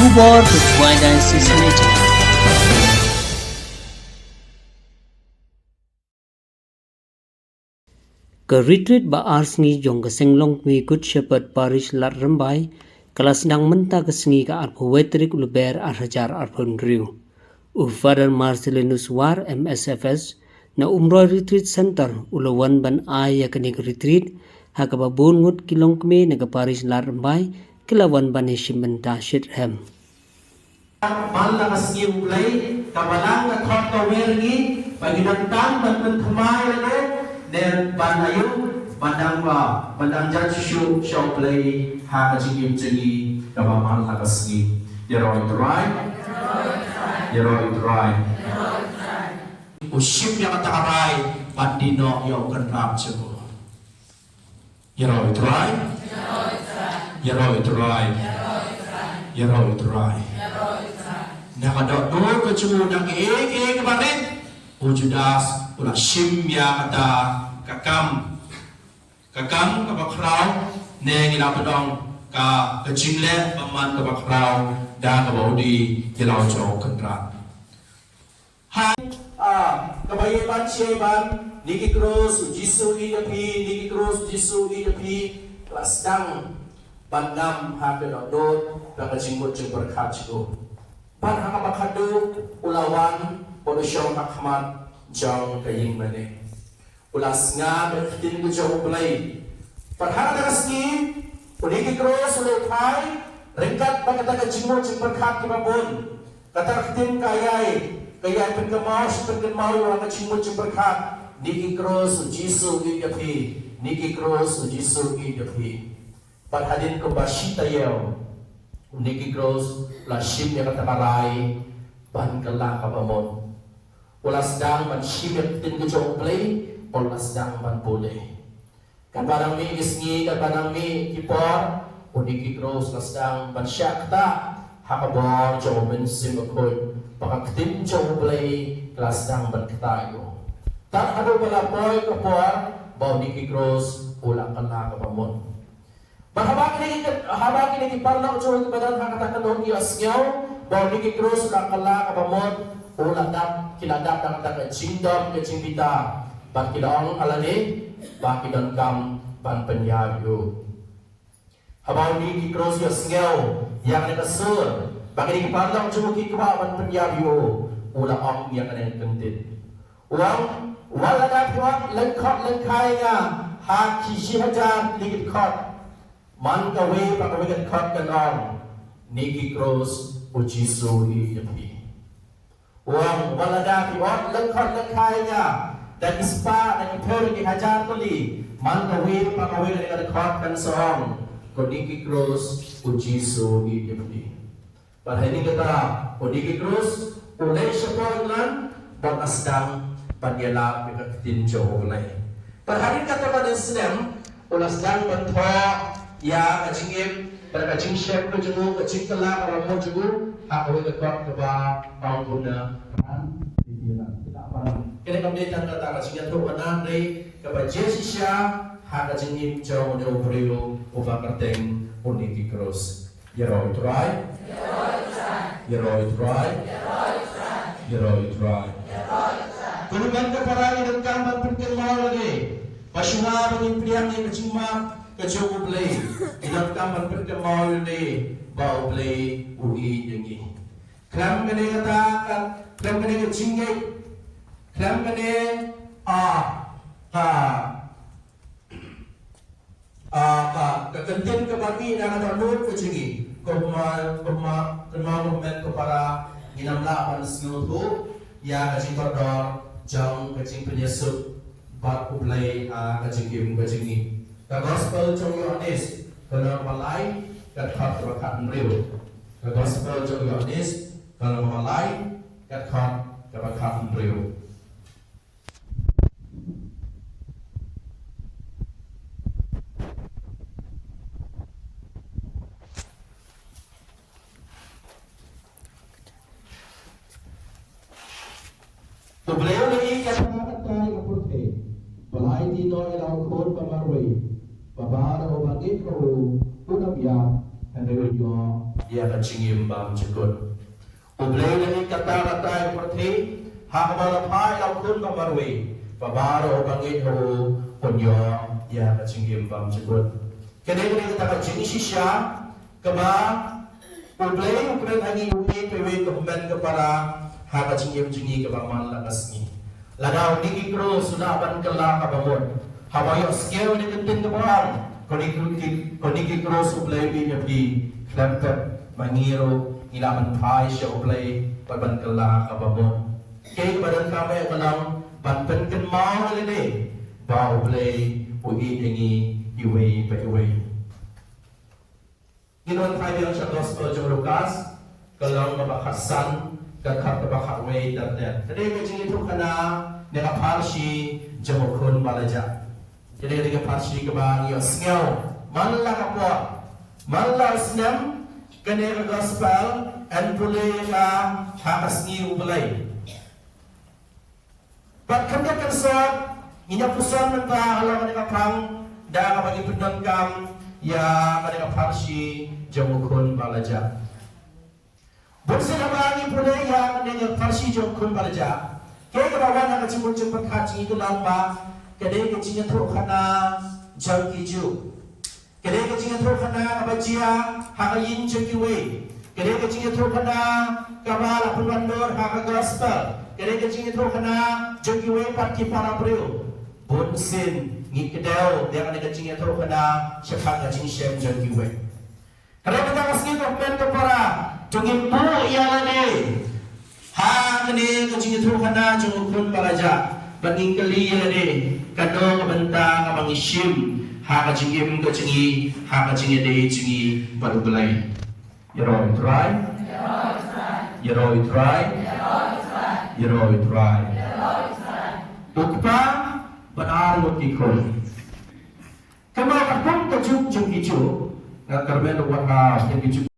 Hubor Ketua Diocese Meja. Ke retreat ba arsngi jong ke senglong mi Good Shepherd Parish Lat Rembai kelas nang menta ke sengi ka arpo wetrik luber arhajar arpon riu. Father Marcelinus War MSFS na umroy retreat center ulawan ban ay yakani retreat hakababun ngut kilong kmi naga Parish Lat Rembai kilawan ban hishimenta Shitham. Malakas ngiyong play, kabalang na thot ka wergi, paginagtan, magpagkamay na no, then banayo, bandang judge show play, haka jingim jingi, kabamang lakas ngi. Yero it right? Yero it right. Uship yang katakaray, pandino yung kanrap siya. Yero it right? Yero it right. Yero it right. Nakadot-dot ko cuma nang kemarin ujudas ulah simya kata kakam kabakrau neng ila pedong ka kejingle paman kabakrau dan kabodi kilau jauh kendra hai kebayiban sieban niki cross jisu niki cross jisu kelas dang bandam hakadot dan kejingut jeng berkat jigo pan hakabakadu ulawan podosyong hakmat jong kaying mane ulas nga berkitin ko jong ulay pan hakadaski uniki cross ulay thai ringkat bagataga jingmo jing berkat kibabon katarkitin kayay pengkemau yung jingmo jing berkat niki cross jisu idapi niki cross jisu idapi pan hadin ko basita yaw Niki Gross, Lashim yang katakaray, ban kala kapamon. Ulas dang ban shimip tin ko jong play, ulas dang ban pulay. Kabarang mi isngi, kabarang mi kipor, Niki Gross, las dang ban syakta, hakabor jong bensim akoy, pakaktim jong play, las dang ban katayo. Tak ado palapoy kapor, bau Niki Gross, ulang kala kapamon. Habang ini parla ucapkan kepada katakan dong iasnya bahwa niki terus nakala kabamot uladap kiladap dan katakan cingdom ke cingpita ban kilong alani ban kidon kam ban penyayu habang niki terus iasnya yang nekasur bagi niki parla ucapkan kikwa ban penyayu ulah om yang kena kentit uang waladap uang lengkot lengkainya haki sihajar niki kot man kawe pakawigan kat kanong niki cross ujisu iyapi uang walada piwat lengkot lengkainya dan ispa dan ipero di hajar tuli man kawe pakawigan kat kan soong ko niki cross ujisu iyapi pada ini kita niki cross ulay syapon dan asdang panyala bikatin jauh ulay pada hari kata pada Islam ulasdang bentuk ya kacingim pada kacing chef ko jugo kacing kala para mo jugo ako ito ko ba ang guna ran dibila tidak parang kene kami tan kata kacing to anandre kaba jesisya ha kacingim jaw de obrelo o bakarteng uniki cross yero try yero try kunugan ka parang ng kampan pagkilmaw lagi pasyuna bang impriyang ni kacing ma kacau play, ilang kamar perkemau ni bau play ui jengi. Kram kene katakan, kram kene kecinggai, kram kene kekentin kebagi dan ada nur kecingi. Kemau komen kepada inamla pansnu tu, ya kacing terdor, jang kacing penyesut, bat play kecingi. The gospel trong Yohanes kalau malai kat khat berkat meriu. The gospel trong Yohanes kalau malai kat khat berkat meriu. Tu beliau lagi kat khat kapurte. Balai di no ilau kon pamarway. Babara o bagit ko unab ya and they will ia kacingim bam cekut. Ublay lagi kata-kata yang berarti hak malapai laukun bamarwe pabaro bangit ho onyo ia kacingim bam cekut. Kene-kene kata kacing sisya kema ublay ukren lagi umi pewe kemen kepara hak kacingim jingi kebaman lakasni. Ladaw digi kro sudah ban kala kabamon. Hawayo skill ni kentin kebang. Koniki kro sublay bi nyapi klempet mangiro ilaman pai siya ublay ban kala kabamon. Kay badan kami kalang banpen ken mau lene ba ublay ui dengi iway pa iway. Ginon tayo sa gospel ng Lucas kalang mabakasan kakak bakak way dan jadi kecing itu kena dengan parsi jamukun balaja jadi dengan parsi kebang yo sngau manla kapwa manla snam kene gospel and pulay ka hakas ni ubelay pat kanya kansat inya pusan menta halang dengan pang da bagi pendon kam ya dengan parsi jamukun balaja. Bersih kembali pula yang dengan farsi jongkun balaja. Kaya kawan nak cimun cepat kaji itu lamba. Kedai kecilnya teruk kena jam kiju. Kedai kecilnya teruk kena abajia hakayin cekiwe. Kedai kecilnya teruk kena kabala penwandor haka gospel. Kedai kecilnya teruk kena cekiwe parti para beliau. Bunsin ngikdau dia ada kecilnya teruk kena cepat kecil shem cekiwe. Kalau kita kasih dokumen kepada Jungin po iyalah ni. Ha kini kucing itu kena jungkun balaja. Banging kali iyalah ni. Kado kabenta kabang isim. Ha kacingim kacingi. Ha kacingnya deh cingi baru belai. Yero try. Yero try. Yero try. Ukpa benar mutikun. Kamu akan pun kejuk jung kicu. Nak kerben buat yang kicu.